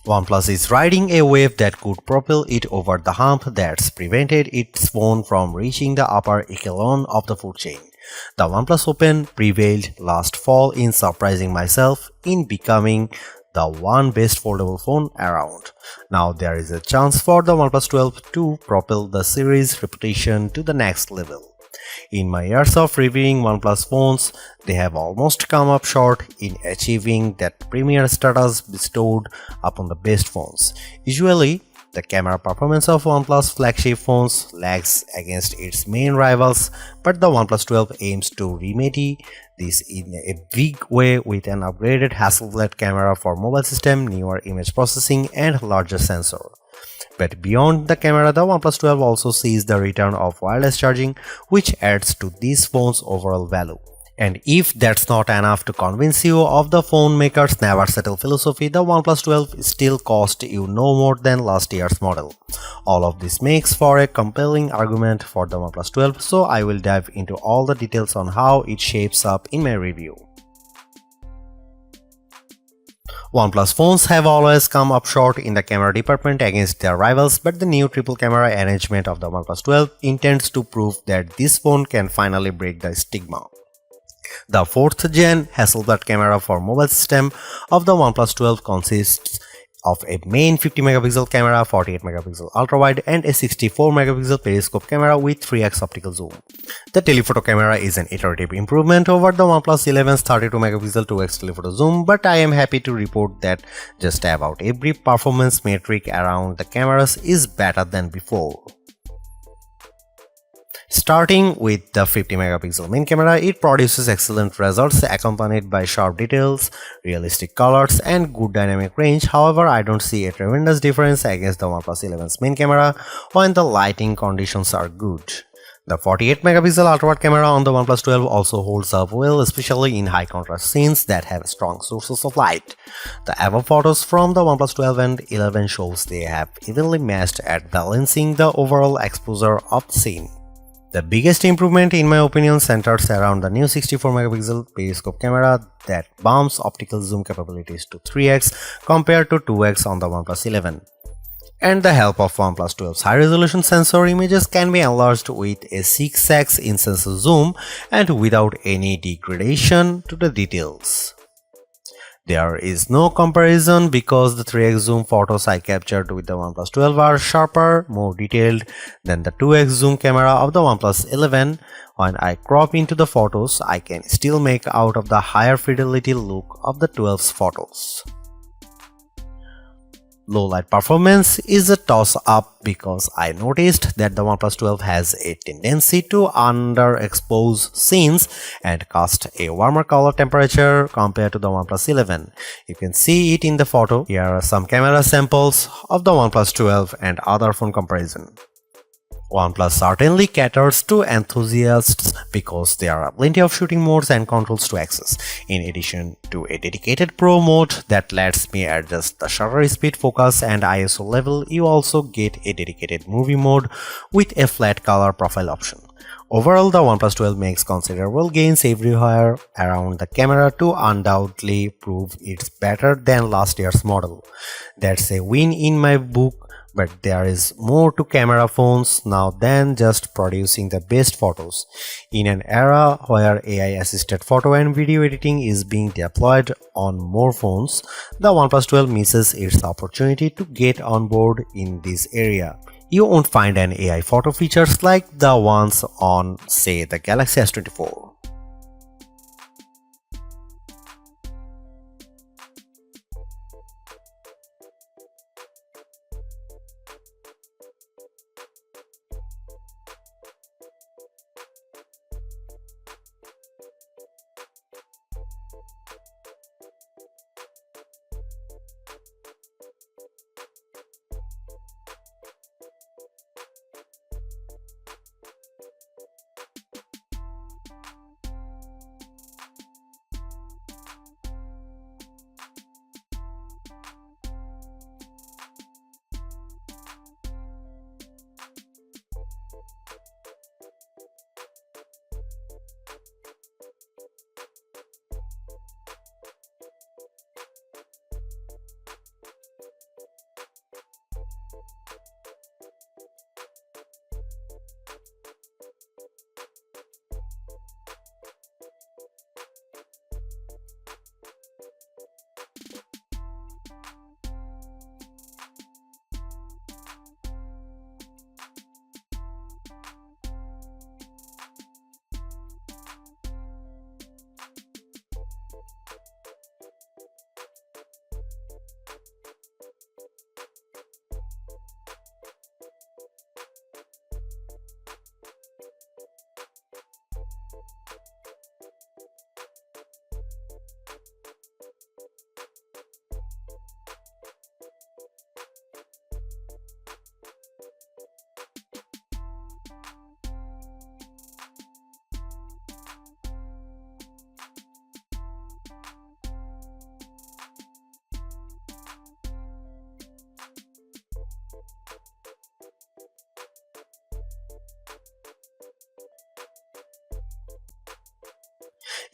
OnePlus is riding a wave that could propel it over the hump that's prevented its phone from reaching the upper echelon of the food chain. The OnePlus Open prevailed last fall in surprising myself in becoming the one best foldable phone around. Now there is a chance for the OnePlus 12 to propel the series' reputation to the next level. In my years of reviewing OnePlus phones, they have almost come up short in achieving that premier status bestowed upon the best phones. Usually, the camera performance of OnePlus flagship phones lags against its main rivals, but the OnePlus 12 aims to remedy this in a big way with an upgraded Hasselblad camera for mobile system, newer image processing, and larger sensor. But beyond the camera, the OnePlus 12 also sees the return of wireless charging, which adds to this phone's overall value. And if that's not enough to convince you of the phone maker's never settle philosophy, the OnePlus 12 still cost you no more than last year's model. All of this makes for a compelling argument for the OnePlus 12, so I will dive into all the details on how it shapes up in my review. OnePlus phones have always come up short in the camera department against their rivals, but the new triple camera arrangement of the OnePlus 12 intends to prove that this phone can finally break the stigma. The 4th gen Hasselblad camera for mobile system of the OnePlus 12 consists of a main 50 megapixel camera, 48 megapixel ultrawide, and a 64 megapixel periscope camera with 3x optical zoom. The telephoto camera is an iterative improvement over the OnePlus 11's 32 megapixel 2x telephoto zoom, but I am happy to report that just about every performance metric around the cameras is better than before. Starting with the 50 megapixel main camera, it produces excellent results accompanied by sharp details, realistic colors, and good dynamic range. However, I don't see a tremendous difference against the OnePlus 11's main camera when the lighting conditions are good. The 48 megapixel ultrawide camera on the OnePlus 12 also holds up well, especially in high contrast scenes that have strong sources of light. The above photos from the OnePlus 12 and 11 shows they have evenly matched at balancing the overall exposure of the scene. The biggest improvement in my opinion centers around the new 64 megapixel periscope camera that bumps optical zoom capabilities to 3x compared to 2x on the OnePlus 11. And the help of OnePlus 12's high-resolution sensor, images can be enlarged with a 6x in sensor zoom and without any degradation to the details. There is no comparison because the 3x zoom photos I captured with the OnePlus 12 are sharper, more detailed than the 2x zoom camera of the OnePlus 11. When I crop into the photos, I can still make out of the higher fidelity look of the 12's photos. Low light performance is a toss-up because I noticed that the OnePlus 12 has a tendency to underexpose scenes and cast a warmer color temperature compared to the OnePlus 11. You can see it in the photo. Here are some camera samples of the OnePlus 12 and other phone comparison. OnePlus certainly caters to enthusiasts because there are plenty of shooting modes and controls to access. In addition to a dedicated Pro mode that lets me adjust the shutter speed, focus, and ISO level, you also get a dedicated movie mode with a flat color profile option. Overall, the OnePlus 12 makes considerable gains everywhere around the camera to undoubtedly prove it's better than last year's model. That's a win in my book. But there is more to camera phones now than just producing the best photos. In an era where AI-assisted photo and video editing is being deployed on more phones, the OnePlus 12 misses its opportunity to get on board in this area. You won't find an AI photo features like the ones on, say, the Galaxy S24.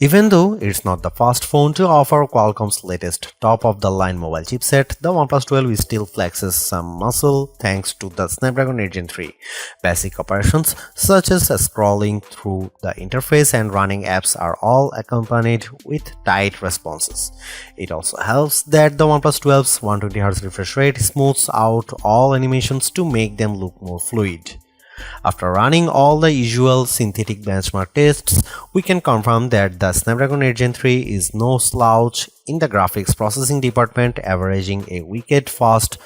Even though it's not the first phone to offer Qualcomm's latest top-of-the-line mobile chipset, the OnePlus 12 still flexes some muscle thanks to the Snapdragon 8 Gen 3. Basic operations such as scrolling through the interface and running apps are all accompanied with tight responses. It also helps that the OnePlus 12's 120Hz refresh rate smooths out all animations to make them look more fluid. After running all the usual synthetic benchmark tests, we can confirm that the Snapdragon 8 Gen 3 is no slouch in the graphics processing department, averaging a wicked fast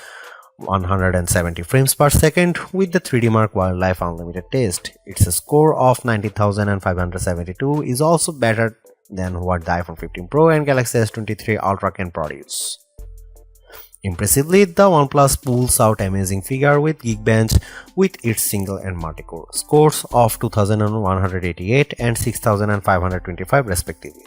170 frames per second with the 3D Mark Wildlife Unlimited test. Its score of 90,572 is also better than what the iPhone 15 Pro and Galaxy S23 Ultra can produce. Impressively, the OnePlus pulls out amazing figure with Geekbench with its single and multi-core scores of 2188 and 6525 respectively.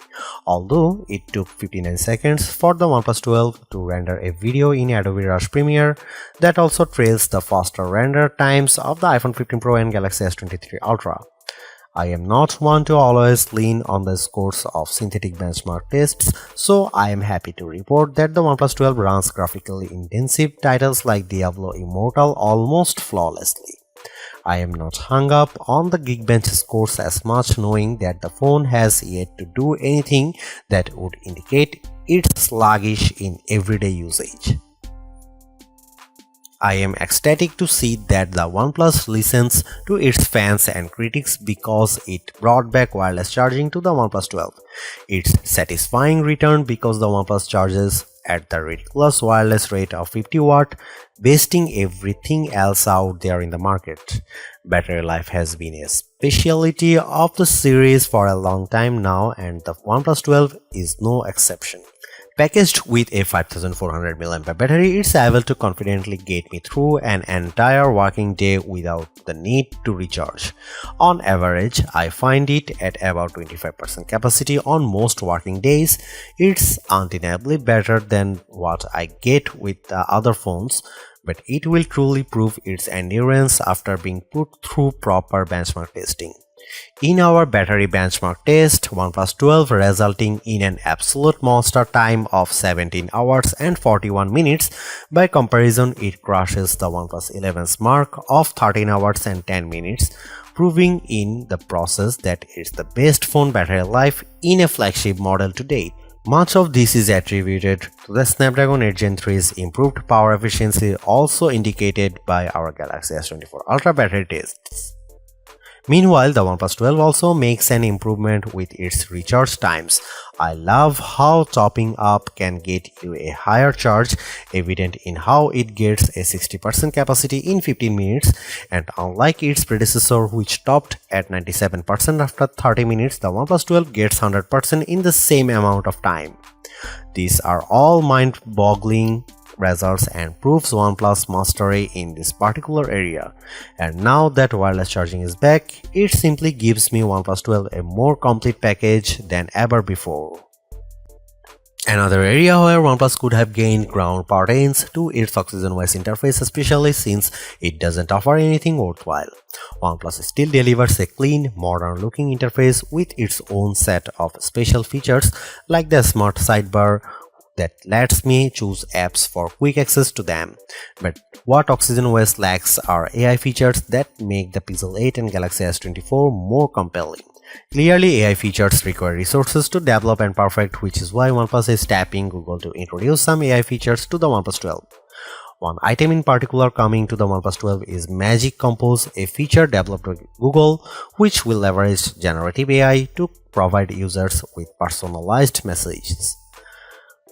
Although it took 59 seconds for the OnePlus 12 to render a video in Adobe Rush Premiere, that also trails the faster render times of the iPhone 15 Pro and Galaxy S23 Ultra. I am not one to always lean on the scores of synthetic benchmark tests, so I am happy to report that the OnePlus 12 runs graphically intensive titles like Diablo Immortal almost flawlessly. I am not hung up on the Geekbench scores as much, knowing that the phone has yet to do anything that would indicate it's sluggish in everyday usage. I am ecstatic to see that the OnePlus listens to its fans and critics because it brought back wireless charging to the OnePlus 12. It's satisfying return because the OnePlus charges at the ridiculous wireless rate of 50 watt, besting everything else out there in the market. Battery life has been a specialty of the series for a long time now, and the OnePlus 12 is no exception. Packaged with a 5400 mAh battery, it's able to confidently get me through an entire working day without the need to recharge. On average, I find it at about 25% capacity on most working days. It's undeniably better than what I get with the other phones, but it will truly prove its endurance after being put through proper benchmark testing. In our battery benchmark test, OnePlus 12 resulting in an absolute monster time of 17 hours and 41 minutes. By comparison, it crushes the OnePlus 11's mark of 13 hours and 10 minutes, proving in the process that it's the best phone battery life in a flagship model to date. Much of this is attributed to the Snapdragon 8 Gen 3's improved power efficiency, also indicated by our Galaxy S24 Ultra battery tests. Meanwhile, the OnePlus 12 also makes an improvement with its recharge times. I love how topping up can get you a higher charge, evident in how it gets a 60% capacity in 15 minutes, and unlike its predecessor which topped at 97% after 30 minutes, the OnePlus 12 gets 100% in the same amount of time. These are all mind-boggling results and proves OnePlus mastery in this particular area. And now that wireless charging is back, it simply gives me OnePlus 12 a more complete package than ever before. Another area where OnePlus could have gained ground pertains to its OxygenOS interface, especially since it doesn't offer anything worthwhile. OnePlus still delivers a clean, modern-looking interface with its own set of special features like the smart sidebar that lets me choose apps for quick access to them. But what OxygenOS lacks are AI features that make the Pixel 8 and Galaxy S24 more compelling. Clearly, AI features require resources to develop and perfect, which is why OnePlus is tapping Google to introduce some AI features to the OnePlus 12. One item in particular coming to the OnePlus 12 is Magic Compose, a feature developed by Google which will leverage generative AI to provide users with personalized messages.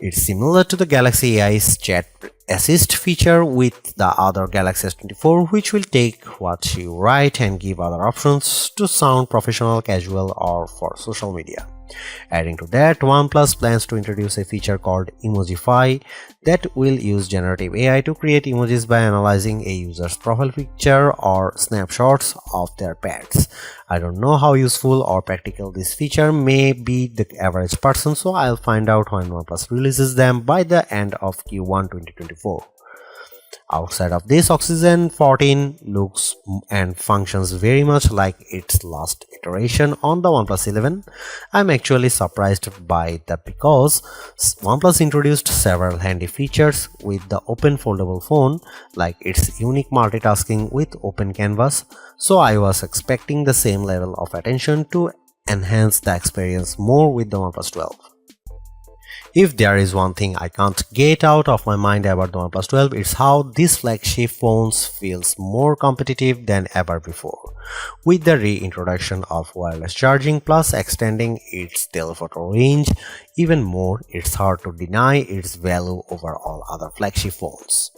It's similar to the Galaxy AI's Chat Assist feature with the other Galaxy S24, which will take what you write and give other options to sound professional, casual, or for social media. Adding to that, OnePlus plans to introduce a feature called Emojify that will use generative AI to create emojis by analyzing a user's profile picture or snapshots of their pets. I don't know how useful or practical this feature may be the average person, so I'll find out when OnePlus releases them by the end of Q1 2024. Outside of this, Oxygen 14 looks and functions very much like its last iteration on the OnePlus 11. I'm actually surprised by that because OnePlus introduced several handy features with the open foldable phone, like its unique multitasking with open canvas, so I was expecting the same level of attention to enhance the experience more with the OnePlus 12. If there is one thing I can't get out of my mind about the OnePlus 12, it's how this flagship phone feels more competitive than ever before. With the reintroduction of wireless charging plus extending its telephoto range even more, it's hard to deny its value over all other flagship phones.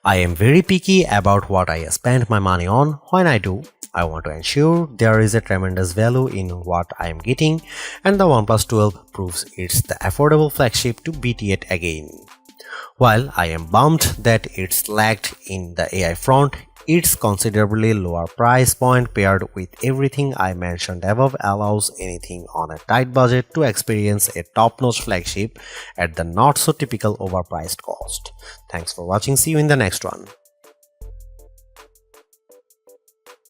I am very picky about what I spend my money on. When I do, I want to ensure there is a tremendous value in what I am getting, and the OnePlus 12 proves it's the affordable flagship to beat it again. While I am bummed that it's lagged in the AI front, its considerably lower price point paired with everything I mentioned above allows anything on a tight budget to experience a top-notch flagship at the not-so-typical overpriced cost. Thanks for watching. See you in the next one.